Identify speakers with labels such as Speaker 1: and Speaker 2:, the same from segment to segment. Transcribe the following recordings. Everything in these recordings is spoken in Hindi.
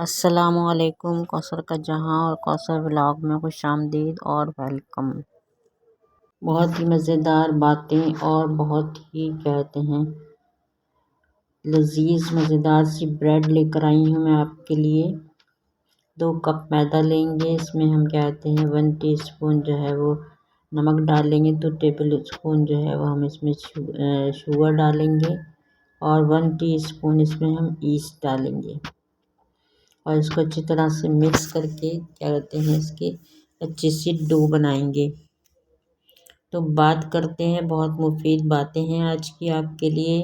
Speaker 1: अस्सलामुअलैकुम। कौसर का जहां और कौसर व्लॉग में खुशामदीद और वेलकम। बहुत ही मज़ेदार बातें और बहुत ही कहते हैं लजीज मज़ेदार सी ब्रेड लेकर आई हूँ मैं आपके लिए। 2 कप मैदा लेंगे, इसमें हम कहते हैं 1 टीस्पून जो है वो नमक डालेंगे, 2 टेबल स्पून जो है वो हम इसमें शुगर डालेंगे और 1 टीस्पून इसमें हम ईस्ट डालेंगे और इसको अच्छी तरह से मिक्स करके क्या कहते हैं इसकी अच्छी सी डो बनाएंगे। तो बात करते हैं, बहुत मुफीद बातें हैं आज की आपके लिए।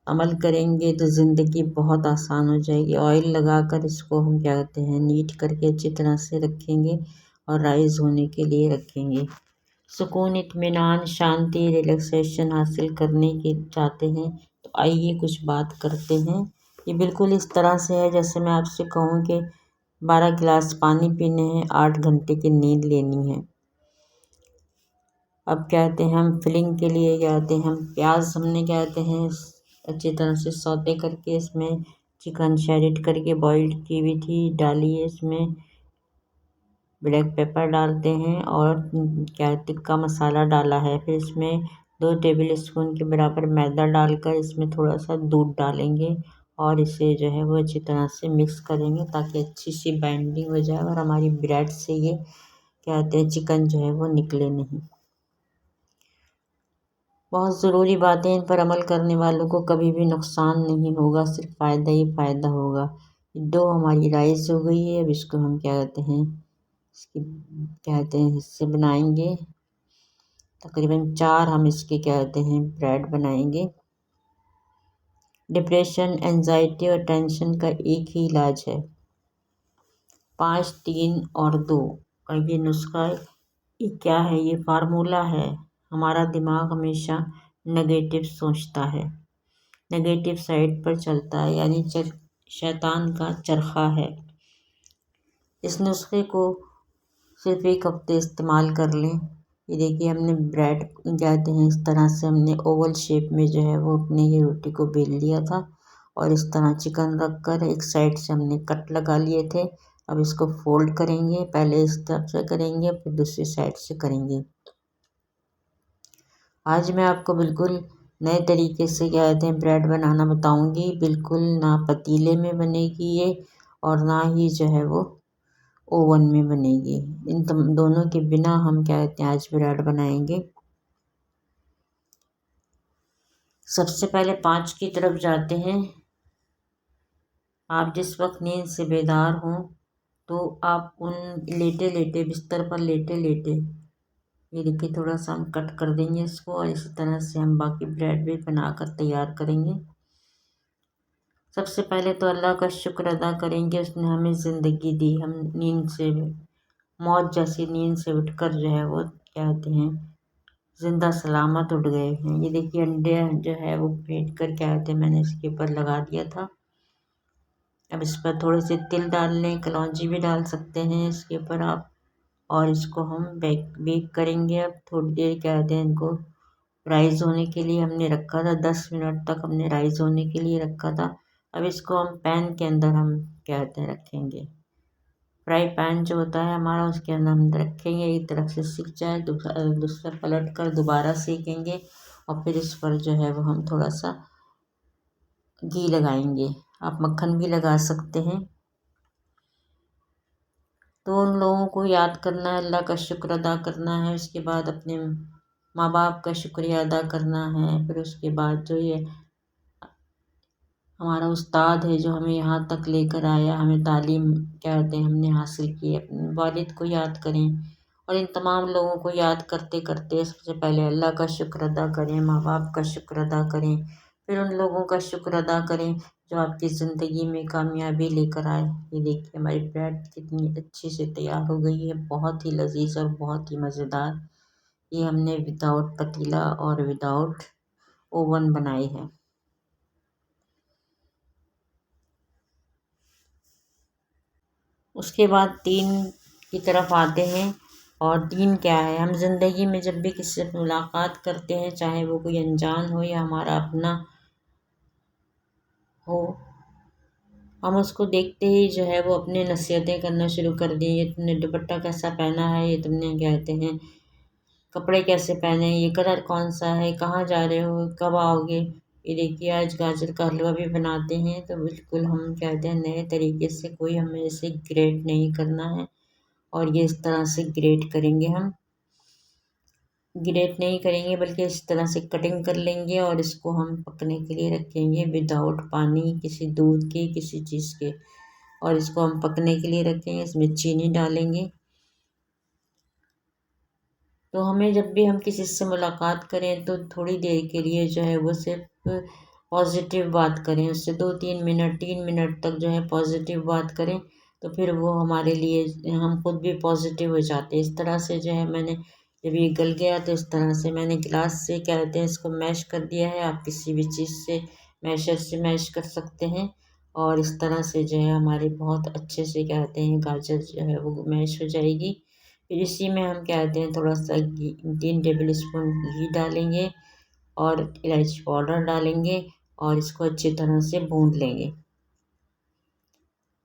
Speaker 1: अमल करेंगे तो ज़िंदगी बहुत आसान हो जाएगी। ऑयल लगाकर इसको हम क्या कहते हैं नीट करके अच्छी तरह से रखेंगे और राइस होने के लिए रखेंगे। सुकून, इत्मीनान, शांति, रिलैक्सेशन हासिल करने के चाहते हैं तो आइए कुछ बात करते हैं। ये बिल्कुल इस तरह से है जैसे मैं आपसे कहूँ कि 12 गिलास पानी पीने हैं, 8 घंटे की नींद लेनी है। अब कहते हैं हम फिलिंग के लिए कहते हैं हम प्याज हमने कहते हैं अच्छी तरह से सौते करके इसमें चिकन शैरिट करके बॉइल्ड की हुई थी डाली है। इसमें ब्लैक पेपर डालते हैं और क्या टिक्का मसाला डाला है। फिर इसमें 2 टेबल स्पून के बराबर मैदा डालकर इसमें थोड़ा सा दूध डालेंगे और इसे जो है वो अच्छी तरह से मिक्स करेंगे ताकि अच्छी सी बाइंडिंग हो जाए और हमारी ब्रेड से ये क्या कहते हैं चिकन जो है वो निकले नहीं। बहुत ज़रूरी बातें, इन पर अमल करने वालों को कभी भी नुकसान नहीं होगा, सिर्फ फ़ायदा ही फ़ायदा होगा। डो हमारी राइस हो गई है। अब इसको हम क्या कहते हैं इसकी कहते हैं हिस्से बनाएंगे। तकरीबन 4 हम इसके क्या कहते हैं ब्रेड बनाएंगे। डिप्रेशन, एंजाइटी और टेंशन का एक ही इलाज है, 5, 3 और 2 का ये नुस्खा है। ये क्या है? ये फार्मूला है। हमारा दिमाग हमेशा नेगेटिव सोचता है, नेगेटिव साइड पर चलता है, यानी शैतान का चरखा है। इस नुस्खे को सिर्फ 1 हफ्ते इस्तेमाल कर लें। ये देखिए हमने ब्रेड कहते हैं इस तरह से हमने ओवल शेप में जो है वो अपने ये रोटी को बेल लिया था और इस तरह चिकन रख कर एक साइड से हमने कट लगा लिए थे। अब इसको फोल्ड करेंगे, पहले इस तरफ से करेंगे फिर दूसरी साइड से करेंगे। आज मैं आपको बिल्कुल नए तरीके से क्या कहते हैं ब्रेड बनाना बताऊंगी। बिल्कुल ना पतीले में बनेगी ये और ना ही जो है वो ओवन में बनेगी। इन दोनों के बिना हम क्या कहते हैं आज ब्रेड बनाएंगे। सबसे पहले 5 की तरफ जाते हैं। आप जिस वक्त नींद से बेदार हों तो आप उन लेटे लेटे बिस्तर पर लेटे लेटे ये देखिए थोड़ा सा हम कट कर देंगे इसको और इसी तरह से हम बाकी ब्रेड भी बनाकर तैयार करेंगे। सबसे पहले तो अल्लाह का शुक्र अदा करेंगे, उसने हमें ज़िंदगी दी। हम नींद से मौत जैसी नींद से उठकर जो है वो क्या कहते हैं जिंदा सलामत उठ गए हैं। ये देखिए अंडे जो है वो फेंट कर क्या कहते हैं मैंने इसके ऊपर लगा दिया था। अब इस पर थोड़े से तिल डाल लें, कलौंजी भी डाल सकते हैं इसके ऊपर आप, और इसको हम बेक करेंगे। अब थोड़ी देर क्या कहते हैं इनको राइस होने के लिए हमने रखा था, 10 मिनट तक हमने राइस होने के लिए रखा था। अब इसको हम पैन के अंदर हम क्या कहते हैं रखेंगे। फ्राई पैन जो होता है हमारा उसके अंदर हम रखेंगे, एक तरफ से सिक जाए दूसरा पलट कर दोबारा सेकेंगे और फिर इस पर जो है वो हम थोड़ा सा घी लगाएंगे। आप मक्खन भी लगा सकते हैं। तो उन लोगों को याद करना है, अल्लाह का शुक्र अदा करना है, उसके बाद अपने माँ बाप का शुक्रिया अदा करना है। फिर उसके बाद जो ये हमारा उस्ताद है जो हमें यहाँ तक लेकर आया, हमें तालीम क्या कहते हैं हमने हासिल की, अपने वालिद को याद करें और इन तमाम लोगों को याद करते करते सबसे पहले अल्लाह का शुक्र अदा करें, माँ बाप का शुक्र अदा करें, फिर उन लोगों का शुक्र अदा करें जो आपकी ज़िंदगी में कामयाबी लेकर आए। ये देखिए हमारी ब्रेड कितनी अच्छी से तैयार हो गई है, बहुत ही लजीज और बहुत ही मज़ेदार। ये हमने विदाउट पतीला और विदाउट ओवन बनाई है। उसके बाद 3 की तरफ आते हैं। और 3 क्या है, हम ज़िंदगी में जब भी किसी से मुलाकात करते हैं, चाहे वो कोई अनजान हो या हमारा अपना हो, हम उसको देखते ही जो है वो अपने नसीहतें करना शुरू कर दी, ये तुमने दुपट्टा कैसा पहना है, ये तुमने कहते हैं कपड़े कैसे पहने हैं, ये कलर कौन सा है, कहाँ जा रहे हो, कब आओगे। ये देखिए आज गाजर का हलवा भी बनाते हैं, तो बिल्कुल हम कहते हैं नए तरीके से, कोई हमें इसे ग्रेट नहीं करना है और ये इस तरह से ग्रेट करेंगे हम। ग्रेट नहीं करेंगे बल्कि इस तरह से कटिंग कर लेंगे और इसको हम पकने के लिए रखेंगे विदाउट पानी, किसी दूध के, किसी चीज़ के। और इसको हम पकने के लिए रखेंगे, इसमें चीनी डालेंगे। तो हमें जब भी हम किसी से मुलाकात करें तो थोड़ी देर के लिए जो है वो सिर्फ पॉजिटिव बात करें, उससे 2-3 मिनट 3 मिनट तक जो है पॉजिटिव बात करें, तो फिर वो हमारे लिए हम खुद भी पॉजिटिव हो जाते हैं। इस तरह से जो है मैंने जब ये गल गया तो इस तरह से मैंने गिलास से क्या कहते हैं इसको मैश कर दिया है। आप किसी भी चीज़ से मैशर से मैश कर सकते हैं और इस तरह से जो है हमारे बहुत अच्छे से क्या कहते हैं गाजर जो है वो मैश हो जाएगी। फिर इसी में हम क्या कहते हैं थोड़ा सा घी, 3 टेबल स्पून घी डालेंगे और इलायची पाउडर डालेंगे और इसको अच्छी तरह से भून लेंगे।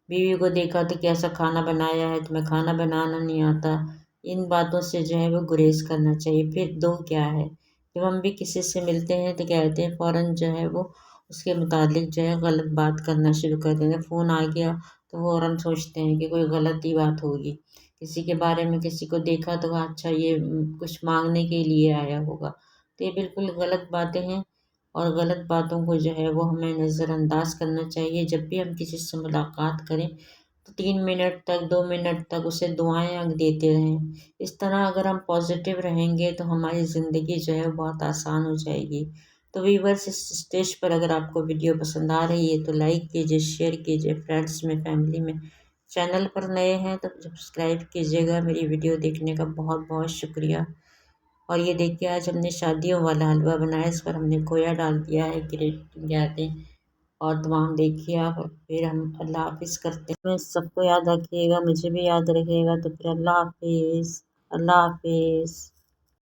Speaker 1: बीवी को देखा तो कैसा खाना बनाया है, तुम्हें खाना बनाना नहीं आता, इन बातों से जो है वो गुरेज करना चाहिए। फिर दो क्या है, जब हम भी किसी से मिलते हैं तो क्या कहते हैं फ़ौरन जो है वो उसके मुतालिक जो है गलत बात करना शुरू कर देंगे। फ़ोन आ गया तो फ़ौरन सोचते हैं कि कोई गलत ही बात होगी, किसी के बारे में किसी को देखा तो कहा अच्छा ये कुछ मांगने के लिए आया होगा। तो ये बिल्कुल गलत बातें हैं और गलत बातों को जो है वो हमें नज़रअंदाज करना चाहिए। जब भी हम किसी से मुलाकात करें तो 3 मिनट तक 2 मिनट तक उसे दुआएं देते रहें। इस तरह अगर हम पॉजिटिव रहेंगे तो हमारी ज़िंदगी जो है वो बहुत आसान हो जाएगी। तो व्यूअर्स इस स्टेज पर अगर आपको वीडियो पसंद आ रही है तो लाइक कीजिए, शेयर कीजिए, फ्रेंड्स में, फैमिली में। चैनल पर नए हैं तो सब्सक्राइब कीजिएगा। मेरी वीडियो देखने का बहुत बहुत शुक्रिया। और ये देखिए आज हमने शादियों वाला हलवा बनाया, इस पर हमने खोया डाल दिया है, ग्रेट कहते हैं। और तमाम देखिए आप, फिर हम अल्लाह हाफिज़ करते हैं। मैं सबको याद रखिएगा, मुझे भी याद रखिएगा, तो फिर अल्लाह हाफिज़। अल्लाह हाफिज़।